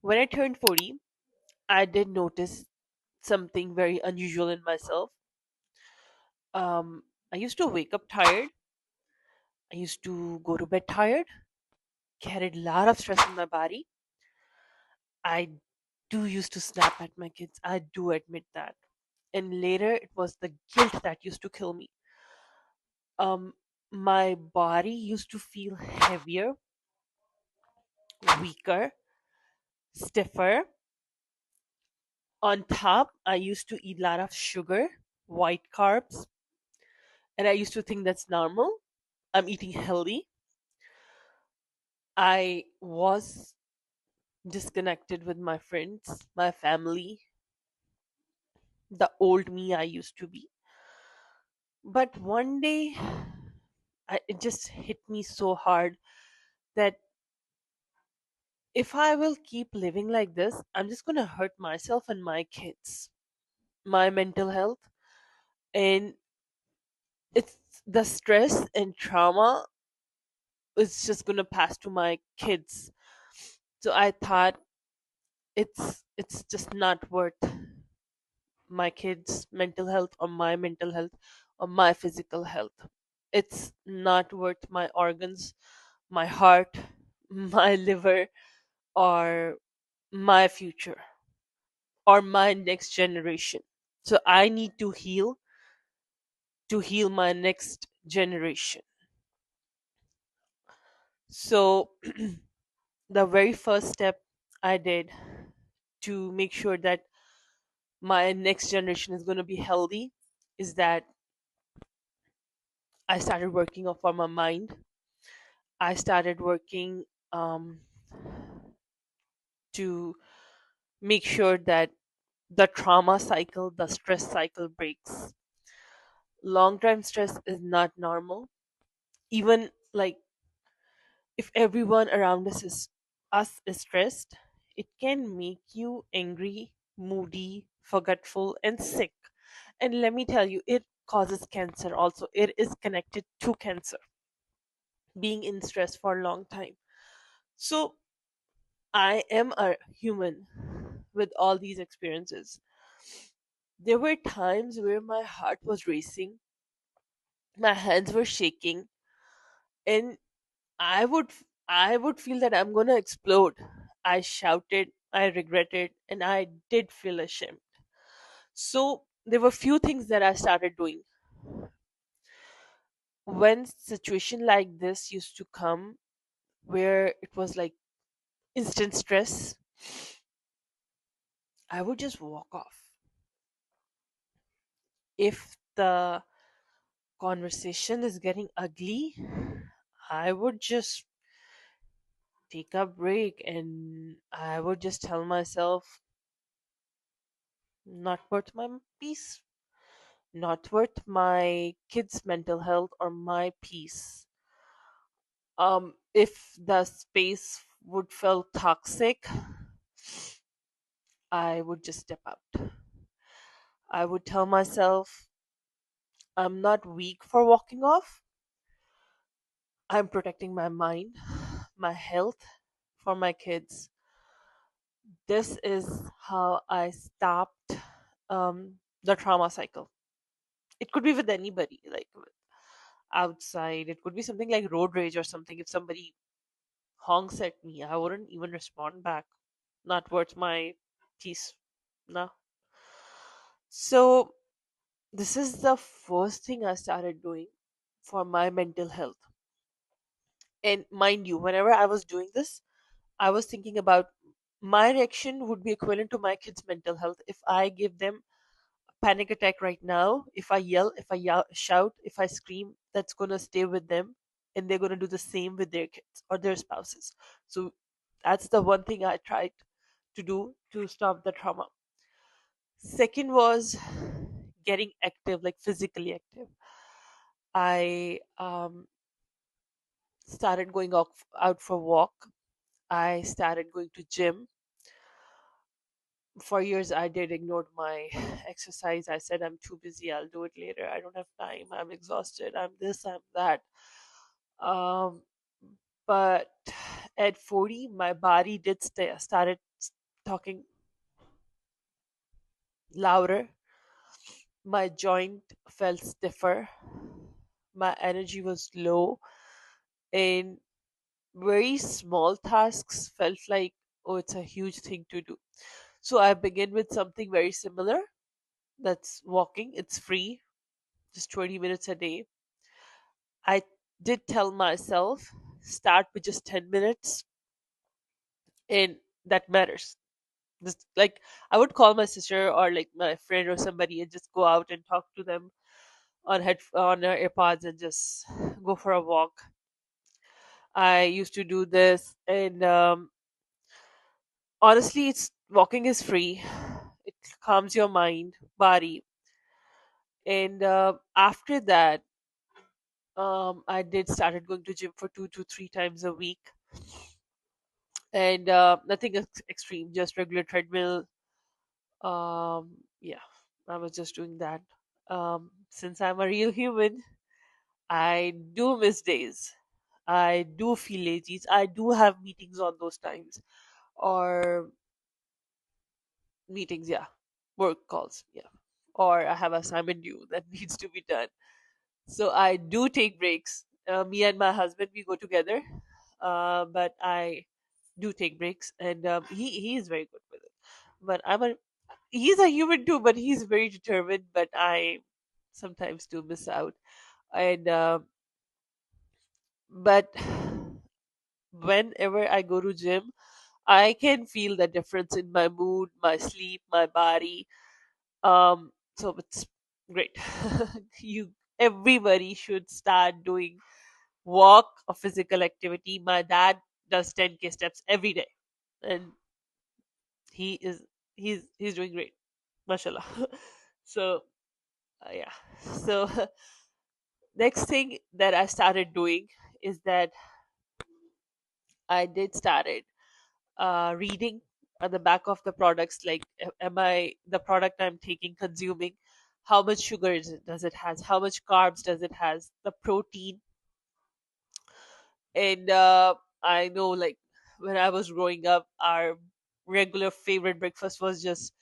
When I turned 40, I did notice something very unusual in myself. Um, I used to wake up tired. I used to go to bed tired, carried a lot of stress in my body. I do used to snap at my kids. I do admit that. And later, it was the guilt that used to kill me. Um, my body used to feel heavier, weaker, stiffer. On top, I used to eat a lot of sugar, white carbs, and I used to think that's normal. I'm eating healthy. I was disconnected with my friends, my family, the old me I used to be. But one day, it just hit me so hard that if I will keep living like this, I'm just going to hurt myself and my kids, my mental health. And it's the stress and trauma is just going to pass to my kids. So I thought it's just not worth my kids' mental health or my mental health or my physical health. It's not worth my organs, my heart, my liver, or my future or my next generation. So I need to heal my next generation. So the very first step I did to make sure that my next generation is going to be healthy is that I started working on my mind. I started working um, to make sure that the trauma cycle, the stress cycle breaks. Long term stress is not normal. Even like if everyone around us is stressed, it can make you angry, moody, forgetful, and sick. And let me tell you, it causes cancer also. It is connected to cancer, being in stress for a long time. So I am a human with all these experiences. There were times where my heart was racing, my hands were shaking, and I would I would feel that I'm going to explode. I shouted, I regretted, and I did feel ashamed. So there were few things that I started doing. When situation like this used to come where it was like instant stress, I would just walk off. If the conversation is getting ugly, I would just take a break and I would just tell myself, not worth my peace, not worth my kids' mental health or my peace. If the space would feel toxic, I would just step out. I would tell myself, I'm not weak for walking off. I'm protecting my mind, my health for my kids. This is how I stopped the trauma cycle. It could be with anybody, like outside. It could be something like road rage or something. If somebody honks at me, I wouldn't even respond back. Not worth my peace. No. So this is the first thing I started doing for my mental health. And mind you, whenever I was doing this, I was thinking about my reaction would be equivalent to my kids' mental health. If I give them a panic attack right now, if I shout, if I scream, that's going to stay with them and they're going to do the same with their kids or their spouses. So that's the one thing I tried to do to stop the trauma. Second was getting active, like physically active. I started going out for walk. I started going to gym. For years I did ignored my exercise. I said I'm too busy, I'll do it later, I don't have time, I'm exhausted, I'm this, I'm that. um but at 40 my body did started talking louder, my joint felt stiffer, my energy was low, and very small tasks felt like, oh, it's a huge thing to do. So I begin with something very similar. That's walking. It's free, just 20 minutes a day. I did tell myself, start with just 10 minutes, and that matters. Just like I would call my sister or like my friend or somebody and just go out and talk to them on AirPods and just go for a walk. I used to do this, and honestly, it's walking is free. It calms your mind, body, and after that, I did started going to gym for 2 to 3 times a week, and nothing extreme, just regular treadmill. Yeah, I was just doing that. Since I'm a real human, I do miss days. I do feel lazy. I do have meetings on those times, or meetings, yeah, work calls, yeah, or I have assignment due that needs to be done. So I do take breaks. Me and my husband, we go together, but I do take breaks, and he is very good with it. But he's a human too, but he's very determined. But I sometimes do miss out, and but whenever I go to gym, I can feel the difference in my mood, my sleep, my body. So it's great. you Everybody should start doing walk or physical activity. My dad does 10K steps every day, and he is he's doing great, mashallah. So yeah. So next thing that I started doing is that I did started reading on the back of the products, like am I the product I'm taking consuming, how much sugar does it has, how much carbs does it has, the protein. And I know, like, when I was growing up, our regular favorite breakfast was just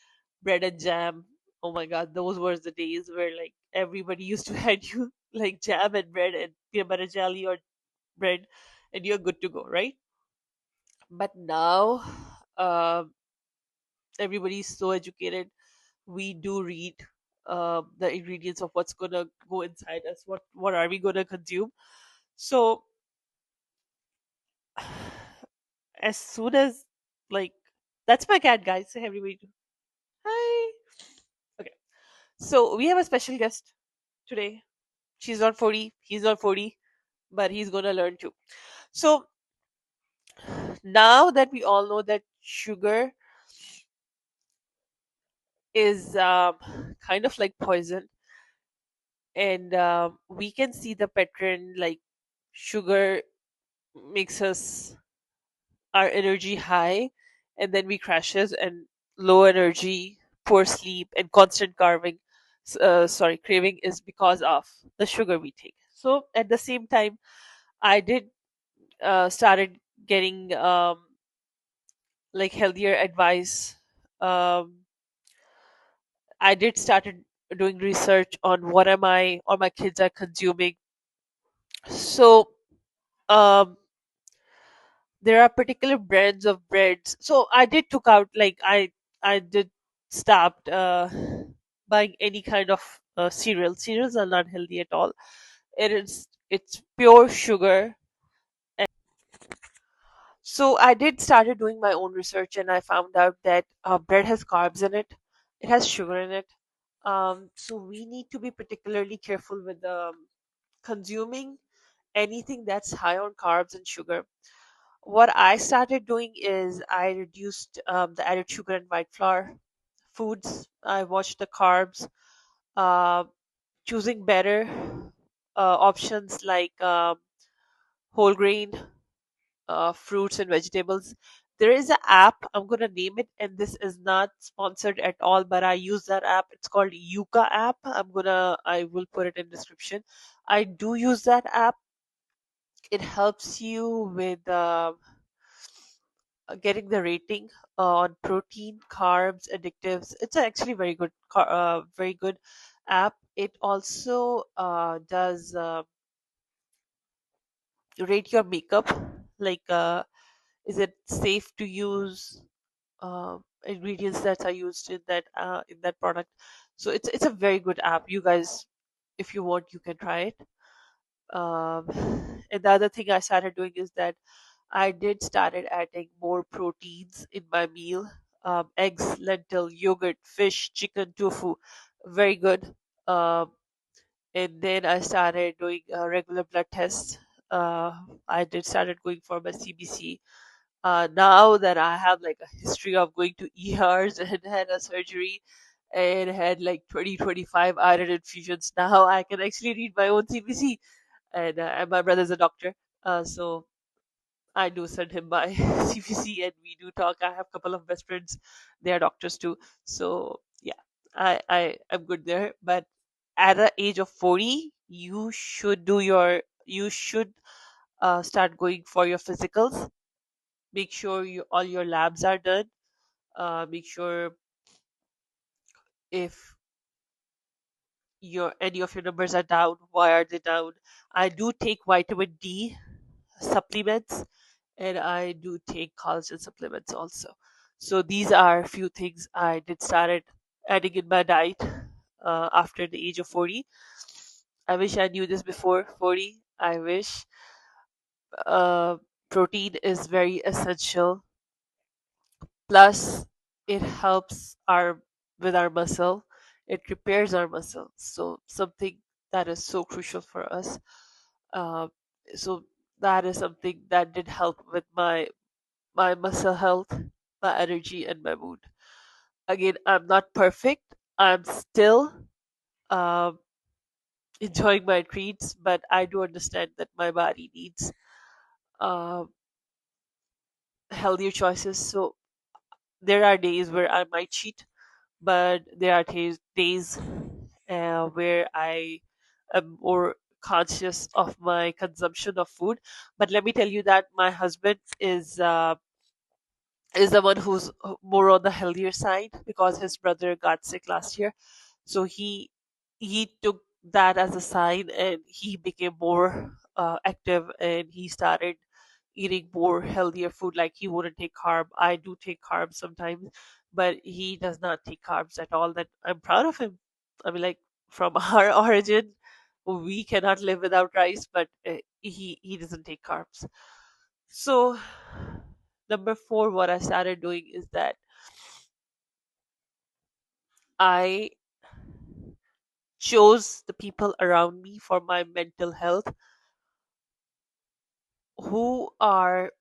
bread and jam. Oh my god, those were the days where like everybody used to hand you like jam and bread and peanut butter jelly or bread, and you're good to go, right? But now, um everybody's so educated. We do read the ingredients of what's gonna go inside us. What are we gonna consume? So as soon as, like, that's my cat, guys. Say everybody to hi. Okay, so we have a special guest today. She's not 40. He's not 40, but he's gonna learn too. So now that we all know that sugar is kind of like poison, and we can see the pattern, like sugar makes us our energy high, and then we crashes, and low energy, poor sleep, and constant craving is because of the sugar we take. So at the same time, I did started getting like healthier advice. um, I did started doing research on what am I or my kids are consuming. So um there are particular brands of breads. So I did took out, like, I did stopped buying any kind of cereal. Cereals are not healthy at all. It's pure sugar. And so I did started doing my own research, and I found out that bread has carbs in it. It has sugar in it. So we need to be particularly careful with consuming anything that's high on carbs and sugar. What I started doing is I reduced the added sugar and white flour foods. I watched the carbs, uh, choosing better options like whole grain fruits and vegetables. There is an app, I'm gonna name it, and this is not sponsored at all, but I use that app. It's called Yuka app. I will put it in description. I do use that app. It helps you with getting the rating on protein, carbs, additives. It's actually very good app. It also does rate your makeup, like is it safe to use, ingredients that are used in that product. So it's a very good app. You guys, if you want, you can try it. Um, and the other thing I started doing is that I did started adding more proteins in my meal. Eggs, lentil, yogurt, fish, chicken, tofu, very good. Um, and then I started doing regular blood tests. Uh, I did started going for my CBC. Now that I have like a history of going to ERs and had a surgery and had like 20-25 iron infusions, now I can actually read my own CBC. And my brother's a doctor, so I do send him my CBC and we do talk. I have a couple of best friends; they are doctors too. So yeah, I am good there. But at the age of 40, you should start going for your physicals. Make sure all your labs are done. Make sure if your any of your numbers are down, why are they down? I do take vitamin D supplements and I do take collagen supplements also. So these are a few things I did started adding in my diet after the age of 40. I wish I knew this before 40. I wish. uh, Protein is very essential. Plus, it helps our with our muscle. It repairs our muscle. So something that is so crucial for us. Uh, so that is something that did help with my muscle health, my energy, and my mood. Again, I'm not perfect. I'm still um, enjoying my treats, but I do understand that my body needs uh, healthier choices. So there are days where I might cheat, but there are days where I am more conscious of my consumption of food. But let me tell you that my husband is the one who's more on the healthier side because his brother got sick last year. So he took that as a sign and he became more active and he started eating more healthier food. Like he wouldn't take carb. I do take carbs sometimes, but he does not take carbs at all. That I'm proud of him. I mean, like from our origin, we cannot live without rice, but he doesn't take carbs. So number four, what I started doing is that I chose the people around me for my mental health who are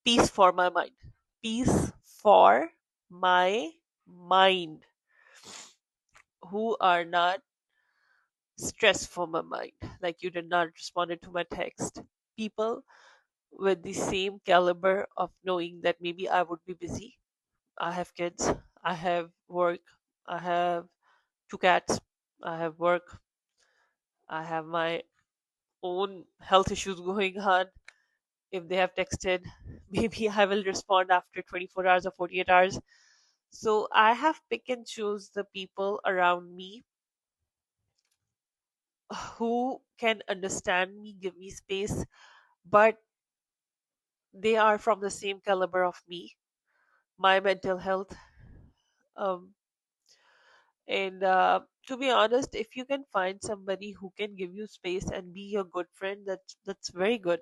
peace for my mind. Peace for my mind. Who are not stress for my mind. Like you did not respond to my text. People with the same caliber of knowing that maybe I would be busy. I have kids. I have work. I have two cats. I have work. I have my own health issues going on. If they have texted, maybe I will respond after 24 hours or 48 hours. So I have pick and choose the people around me who can understand me, give me space, but they are from the same caliber of me, my mental health. Um, and to be honest, if you can find somebody who can give you space and be your good friend, that's very good.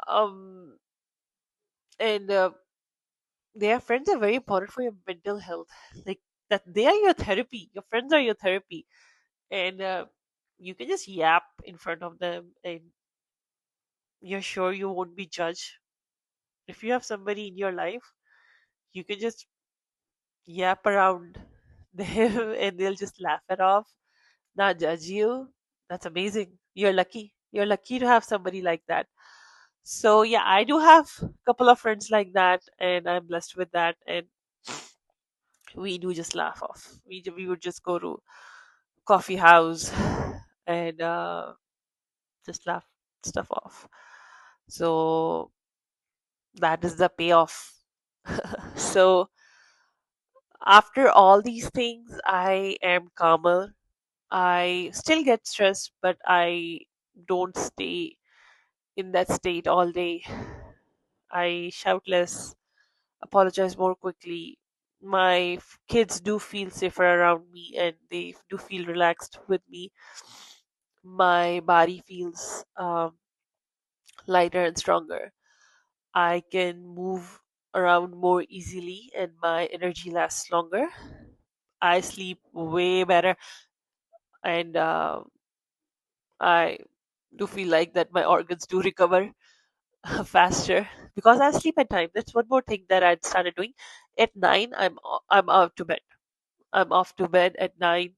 Um, and Their friends are very important for your mental health. Like that, they are your therapy. Your friends are your therapy, and you can just yap in front of them, and you're sure you won't be judged. If you have somebody in your life, you can just yap around them, and they'll just laugh it off, not judge you. That's amazing. You're lucky. You're lucky to have somebody like that. So yeah, I do have a couple of friends like that, and I'm blessed with that. And we do just laugh off. We would just go to coffee house and just laugh stuff off. So That is the payoff. So after all these things, I am calmer. I still get stressed, but I don't stay in that state all day. I shout less, apologize more quickly. My kids do feel safer around me and they do feel relaxed with me. My body feels lighter and stronger. I can move around more easily and my energy lasts longer. I sleep way better and I do feel like that my organs do recover faster because I sleep at time. That's one more thing that I started doing. At 9, I'm out to bed. I'm off to bed at 9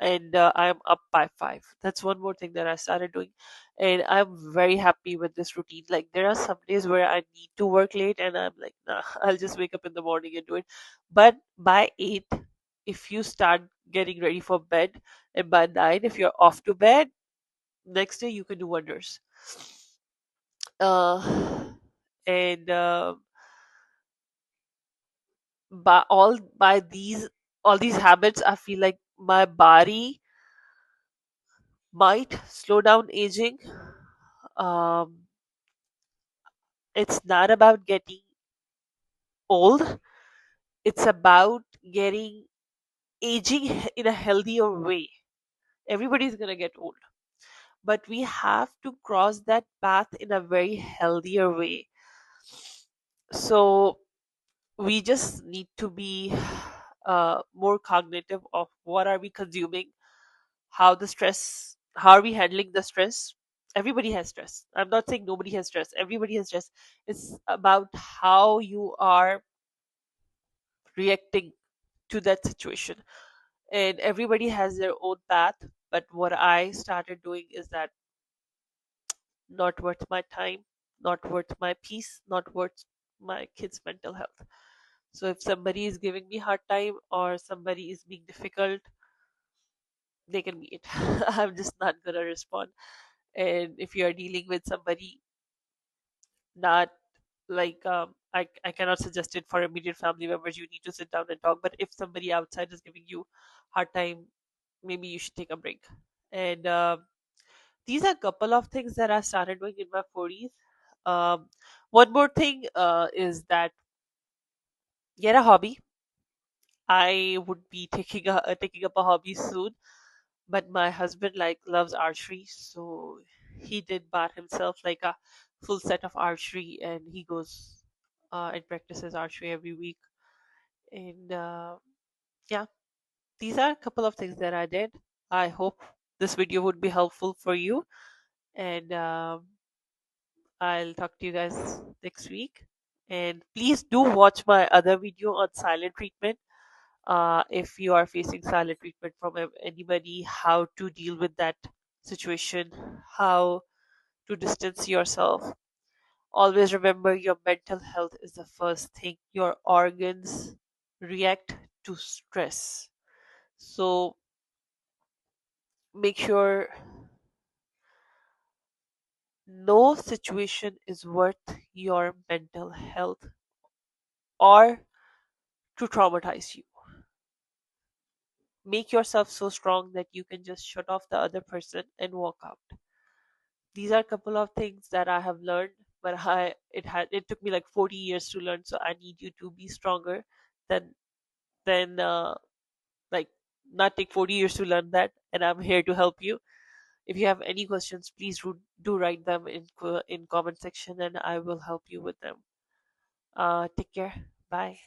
and I'm up by 5. That's one more thing that I started doing. And I'm very happy with this routine. Like, there are some days where I need to work late, and I'm like, nah, I'll just wake up in the morning and do it. But by 8, if you start getting ready for bed, and by 9, if you're off to bed, next day you can do wonders. Uh, and by these habits, I feel like my body might slow down aging. Um, it's not about getting old. It's about getting aging in a healthier way. Everybody's gonna get old, but we have to cross that path in a very healthier way. So we just need to be more cognitive of what are we consuming, how are we handling the stress. Everybody has stress. I'm not saying nobody has stress. Everybody has stress. It's about how you are reacting to that situation, and everybody has their own path. But what I started doing is that not worth my time, not worth my peace, not worth my kids mental health. So if somebody is giving me hard time or somebody is being difficult, they can be it. I'm just not gonna respond. And if you are dealing with somebody, not like I cannot suggest it for immediate family members, you need to sit down and talk. But if somebody outside is giving you hard time, maybe you should take a break. And these are a couple of things that I started doing in my 40s. One more thing is that get a hobby. I would be taking up a hobby soon, but my husband like loves archery, so he did buy himself like a full set of archery, and he goes and practices archery every week. And yeah, these are a couple of things that I did. I hope this video would be helpful for you, and I'll talk to you guys next week. And please do watch my other video on silent treatment. If you are facing silent treatment from anybody, how to deal with that situation, how to distance yourself. Always remember your mental health is the first thing. Your organs react to stress. So make sure no situation is worth your mental health or to traumatize you. Make yourself so strong that you can just shut off the other person and walk out. These are a couple of things that I have learned, but it took me like 40 years to learn. So I need you to be stronger than than like not take 40 years to learn that. And I'm here to help you. If you have any questions, please do write them in comment section, and I will help you with them. Take care. Bye.